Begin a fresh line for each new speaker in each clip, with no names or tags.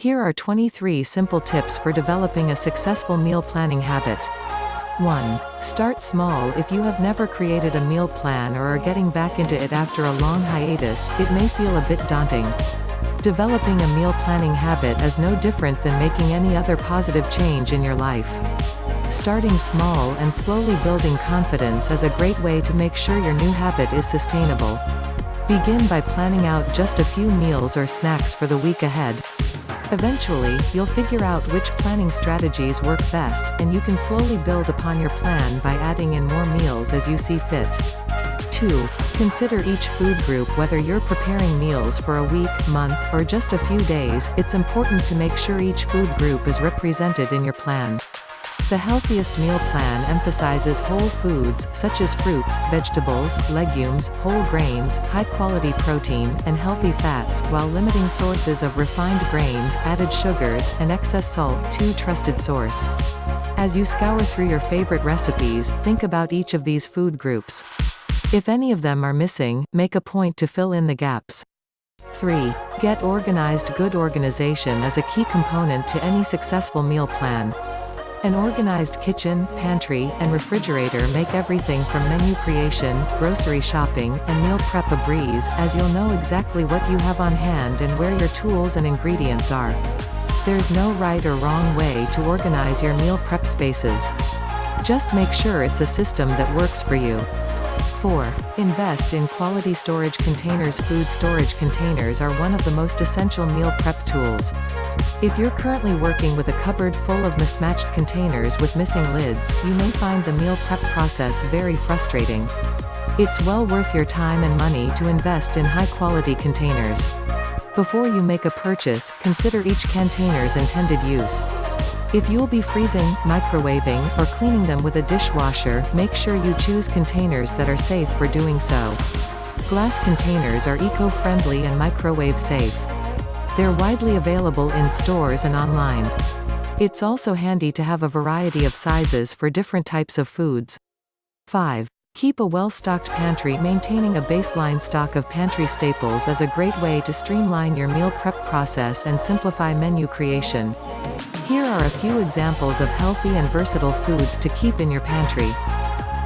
Here are 23 simple tips for developing a successful meal planning habit. 1. Start small. If you have never created a meal plan or are getting back into it after a long hiatus, it may feel a bit daunting. Developing a meal planning habit is no different than making any other positive change in your life. Starting small and slowly building confidence is a great way to make sure your new habit is sustainable. Begin by planning out just a few meals or snacks for the week ahead. Eventually, you'll figure out which planning strategies work best, and you can slowly build upon your plan by adding in more meals as you see fit. 2. Consider each food group. Whether you're preparing meals for a week, month, or just a few days, it's important to make sure each food group is represented in your plan. The healthiest meal plan emphasizes whole foods, such as fruits, vegetables, legumes, whole grains, high-quality protein, and healthy fats, while limiting sources of refined grains, added sugars, and excess salt. 2. Trusted source. As you scour through your favorite recipes, think about each of these food groups. If any of them are missing, make a point to fill in the gaps. 3. Get organized. Good organization is a key component to any successful meal plan. An organized kitchen, pantry, and refrigerator make everything from menu creation, grocery shopping, and meal prep a breeze, as you'll know exactly what you have on hand and where your tools and ingredients are. There's no right or wrong way to organize your meal prep spaces. Just make sure it's a system that works for you. 4. Invest in quality storage containers. Food storage containers are one of the most essential meal prep tools. If you're currently working with a cupboard full of mismatched containers with missing lids, you may find the meal prep process very frustrating. It's well worth your time and money to invest in high-quality containers. Before you make a purchase, consider each container's intended use. If you'll be freezing, microwaving, or cleaning them with a dishwasher, make sure you choose containers that are safe for doing so. Glass containers are eco-friendly and microwave-safe. They're widely available in stores and online. It's also handy to have a variety of sizes for different types of foods. 5. Keep a well-stocked pantry. Maintaining a baseline stock of pantry staples is a great way to streamline your meal prep process and simplify menu creation. Here are a few examples of healthy and versatile foods to keep in your pantry.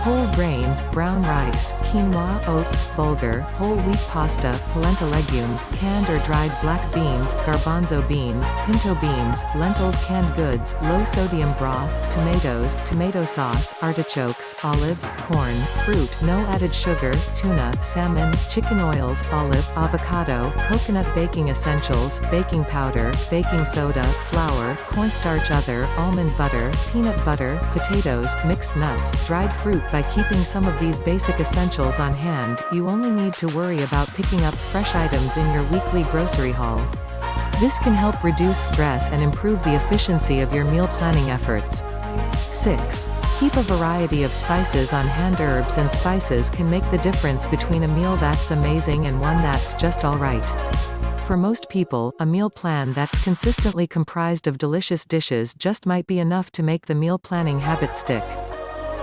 Whole grains, brown rice, quinoa, oats, bulgur, whole wheat pasta, polenta legumes, canned or dried black beans, garbanzo beans, pinto beans, lentils, canned goods, low-sodium broth, tomatoes, tomato sauce, artichokes, olives, corn, fruit, no added sugar, tuna, salmon, chicken oils, olive, avocado, coconut. Baking essentials, baking powder, baking soda, flour, cornstarch. Other, almond butter, peanut butter, potatoes, mixed nuts, dried fruit. By keeping some of these basic essentials on hand, you only need to worry about picking up fresh items in your weekly grocery haul. This can help reduce stress and improve the efficiency of your meal planning efforts. 6. Keep a variety of spices on hand. Herbs and spices can make the difference between a meal that's amazing and one that's just alright. For most people, a meal plan that's consistently comprised of delicious dishes just might be enough to make the meal planning habit stick.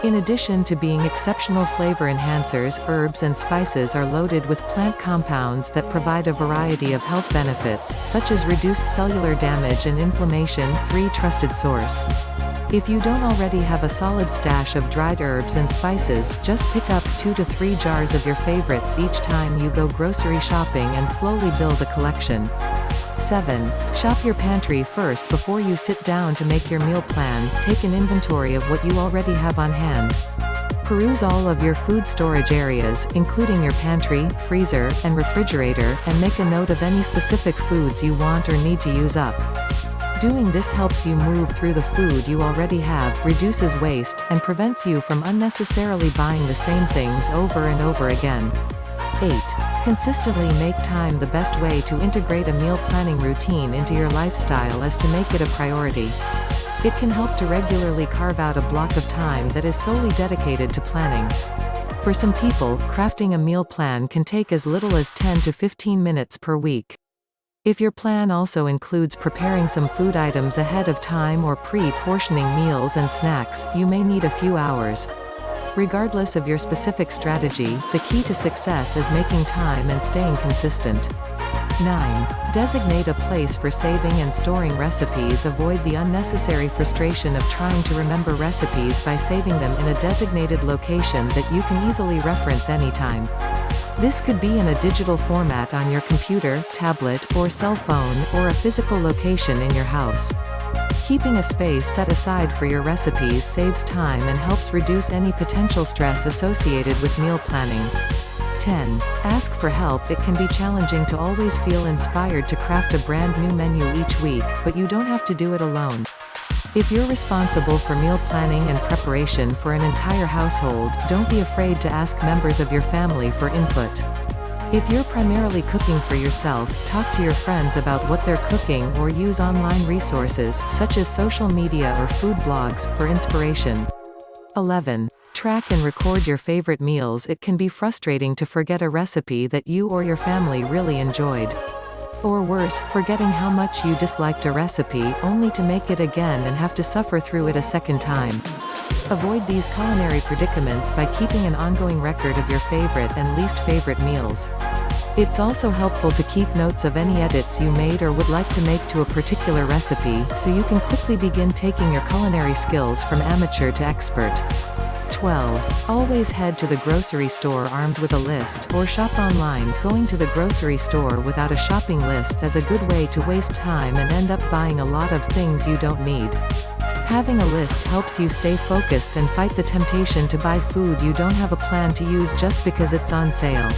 In addition to being exceptional flavor enhancers, herbs and spices are loaded with plant compounds that provide a variety of health benefits, such as reduced cellular damage and inflammation. 3. Trusted source. If you don't already have a solid stash of dried herbs and spices, just pick up 2 to 3 jars of your favorites each time you go grocery shopping and slowly build a collection. 7. Shop your pantry first before you sit down to make your meal plan. Take an inventory of what you already have on hand. Peruse all of your food storage areas, including your pantry, freezer, and refrigerator, and make a note of any specific foods you want or need to use up. Doing this helps you move through the food you already have, reduces waste, and prevents you from unnecessarily buying the same things over and over again. 8. Consistently make time. The best way to integrate a meal planning routine into your lifestyle is to make it a priority. It can help to regularly carve out a block of time that is solely dedicated to planning. For some people, crafting a meal plan can take as little as 10 to 15 minutes per week. If your plan also includes preparing some food items ahead of time or pre-portioning meals and snacks, you may need a few hours. Regardless of your specific strategy, the key to success is making time and staying consistent. 9. Designate a place for saving and storing recipes. Avoid the unnecessary frustration of trying to remember recipes by saving them in a designated location that you can easily reference anytime. This could be in a digital format on your computer, tablet, or cell phone, or a physical location in your house. Keeping a space set aside for your recipes saves time and helps reduce any potential stress associated with meal planning. 10. Ask for help. It can be challenging to always feel inspired to craft a brand new menu each week, but you don't have to do it alone. If you're responsible for meal planning and preparation for an entire household, don't be afraid to ask members of your family for input. If you're primarily cooking for yourself, talk to your friends about what they're cooking or use online resources, such as social media or food blogs, for inspiration. 11. Track and record your favorite meals. It can be frustrating to forget a recipe that you or your family really enjoyed. Or worse, forgetting how much you disliked a recipe, only to make it again and have to suffer through it a second time. Avoid these culinary predicaments by keeping an ongoing record of your favorite and least favorite meals. It's also helpful to keep notes of any edits you made or would like to make to a particular recipe, so you can quickly begin taking your culinary skills from amateur to expert. 12. Always head to the grocery store armed with a list, or shop online. Going to the grocery store without a shopping list is a good way to waste time and end up buying a lot of things you don't need. Having a list helps you stay focused and fight the temptation to buy food you don't have a plan to use just because it's on sale.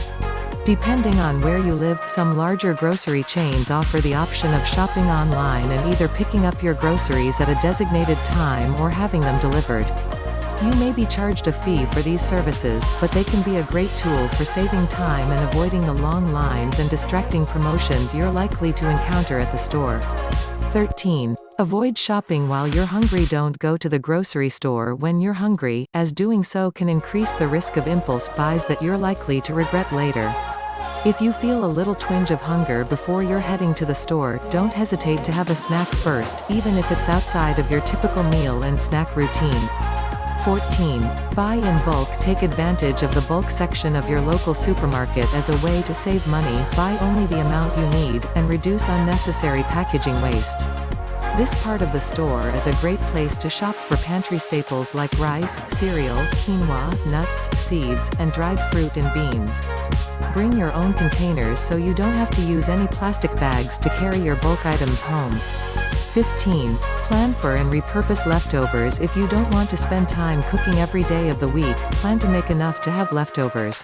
Depending on where you live, some larger grocery chains offer the option of shopping online and either picking up your groceries at a designated time or having them delivered. You may be charged a fee for these services, but they can be a great tool for saving time and avoiding the long lines and distracting promotions you're likely to encounter at the store. 13. Avoid shopping while you're hungry. Don't go to the grocery store when you're hungry, as doing so can increase the risk of impulse buys that you're likely to regret later. If you feel a little twinge of hunger before you're heading to the store, don't hesitate to have a snack first, even if it's outside of your typical meal and snack routine. 14. Buy in bulk. Take advantage of the bulk section of your local supermarket as a way to save money. Buy only the amount you need, and reduce unnecessary packaging waste. This part of the store is a great place to shop for pantry staples like rice, cereal, quinoa, nuts, seeds, and dried fruit and beans. Bring your own containers so you don't have to use any plastic bags to carry your bulk items home. 15. Plan for and repurpose leftovers. If you don't want to spend time cooking every day of the week, plan to make enough to have leftovers.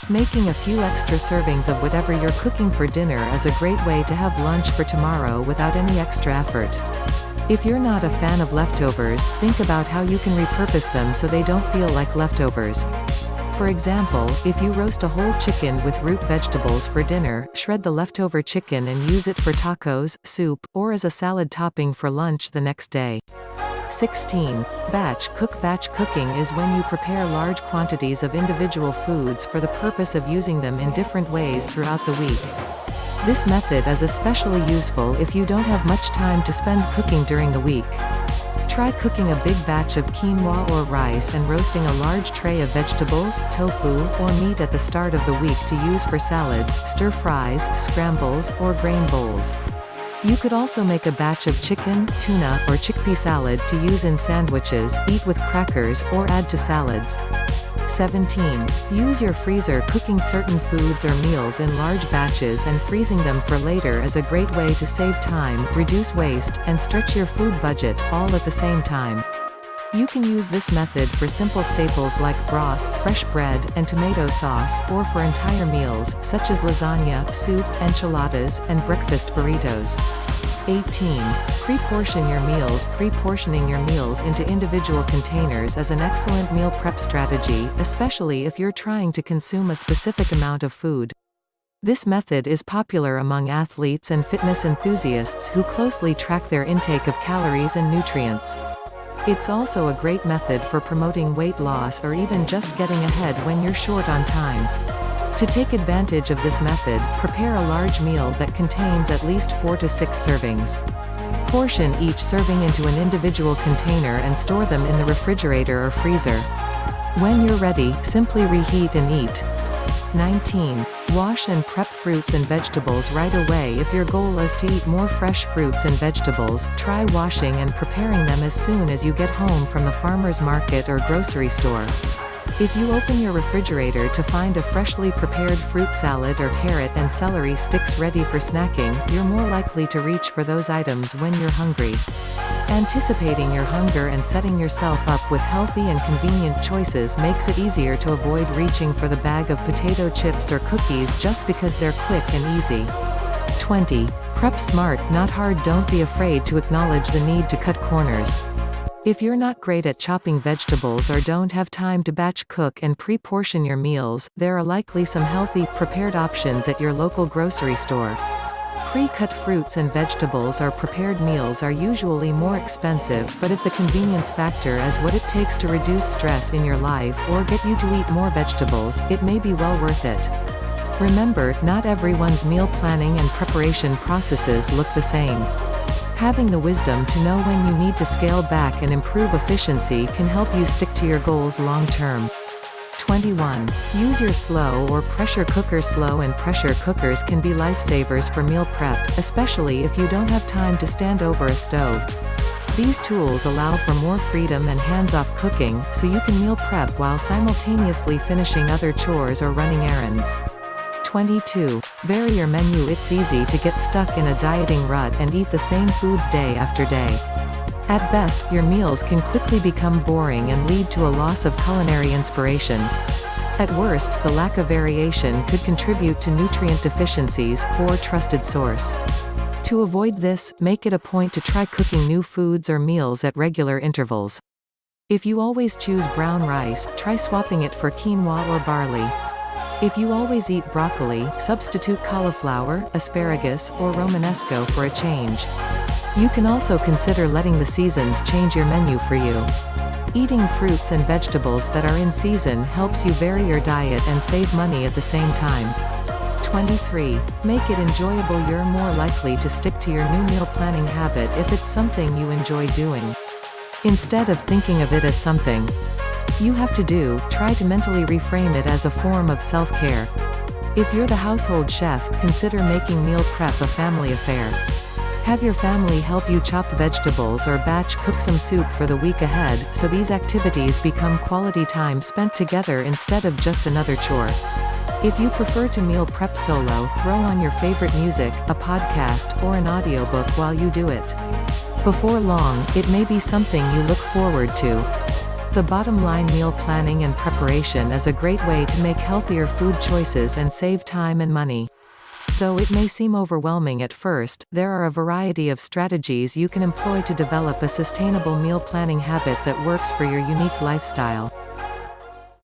Making a few extra servings of whatever you're cooking for dinner is a great way to have lunch for tomorrow without any extra effort. If you're not a fan of leftovers, think about how you can repurpose them so they don't feel like leftovers. For example, if you roast a whole chicken with root vegetables for dinner, shred the leftover chicken and use it for tacos, soup, or as a salad topping for lunch the next day. 16. Batch cook. Batch cooking is when you prepare large quantities of individual foods for the purpose of using them in different ways throughout the week. This method is especially useful if you don't have much time to spend cooking during the week. Try cooking a big batch of quinoa or rice and roasting a large tray of vegetables, tofu, or meat at the start of the week to use for salads, stir-fries, scrambles, or grain bowls. You could also make a batch of chicken, tuna, or chickpea salad to use in sandwiches, eat with crackers, or add to salads. 17. Use your freezer. Cooking certain foods or meals in large batches and freezing them for later is a great way to save time, reduce waste, and stretch your food budget, all at the same time. You can use this method for simple staples like broth, fresh bread, and tomato sauce, or for entire meals, such as lasagna, soup, enchiladas, and breakfast burritos. 18. Pre-portion your meals. Pre-portioning your meals into individual containers is an excellent meal prep strategy, especially if you're trying to consume a specific amount of food. This method is popular among athletes and fitness enthusiasts who closely track their intake of calories and nutrients. It's also a great method for promoting weight loss or even just getting ahead when you're short on time. To take advantage of this method, prepare a large meal that contains at least 4 to 6 servings. Portion each serving into an individual container and store them in the refrigerator or freezer. When you're ready, simply reheat and eat. 19. Wash and prep fruits and vegetables right away. If your goal is to eat more fresh fruits and vegetables, try washing and preparing them as soon as you get home from the farmer's market or grocery store. If you open your refrigerator to find a freshly prepared fruit salad or carrot and celery sticks ready for snacking, you're more likely to reach for those items when you're hungry. Anticipating your hunger and setting yourself up with healthy and convenient choices makes it easier to avoid reaching for the bag of potato chips or cookies just because they're quick and easy. 20. Prep smart, not hard. Don't be afraid to acknowledge the need to cut corners. If you're not great at chopping vegetables or don't have time to batch cook and pre-portion your meals, there are likely some healthy, prepared options at your local grocery store. Pre-cut fruits and vegetables or prepared meals are usually more expensive, but if the convenience factor is what it takes to reduce stress in your life or get you to eat more vegetables, it may be well worth it. Remember, not everyone's meal planning and preparation processes look the same. Having the wisdom to know when you need to scale back and improve efficiency can help you stick to your goals long term. 21. Use your slow or pressure cooker. Slow and pressure cookers can be lifesavers for meal prep, especially if you don't have time to stand over a stove. These tools allow for more freedom and hands-off cooking, so you can meal prep while simultaneously finishing other chores or running errands. 22. Vary your menu. It's easy to get stuck in a dieting rut and eat the same foods day after day. At best, your meals can quickly become boring and lead to a loss of culinary inspiration. At worst, the lack of variation could contribute to nutrient deficiencies. For trusted source. To avoid this, make it a point to try cooking new foods or meals at regular intervals. If you always choose brown rice, try swapping it for quinoa or barley. If you always eat broccoli, substitute cauliflower, asparagus, or romanesco for a change. You can also consider letting the seasons change your menu for you. Eating fruits and vegetables that are in season helps you vary your diet and save money at the same time. 23. Make it enjoyable. You're more likely to stick to your new meal planning habit if it's something you enjoy doing. Instead of thinking of it as something you have to do, try to mentally reframe it as a form of self-care. If you're the household chef, consider making meal prep a family affair. Have your family help you chop vegetables or batch cook some soup for the week ahead, so these activities become quality time spent together instead of just another chore. If you prefer to meal prep solo, throw on your favorite music, a podcast, or an audiobook while you do it. Before long, it may be something you look forward to. The bottom line: meal planning and preparation is a great way to make healthier food choices and save time and money. Though it may seem overwhelming at first, there are a variety of strategies you can employ to develop a sustainable meal planning habit that works for your unique lifestyle.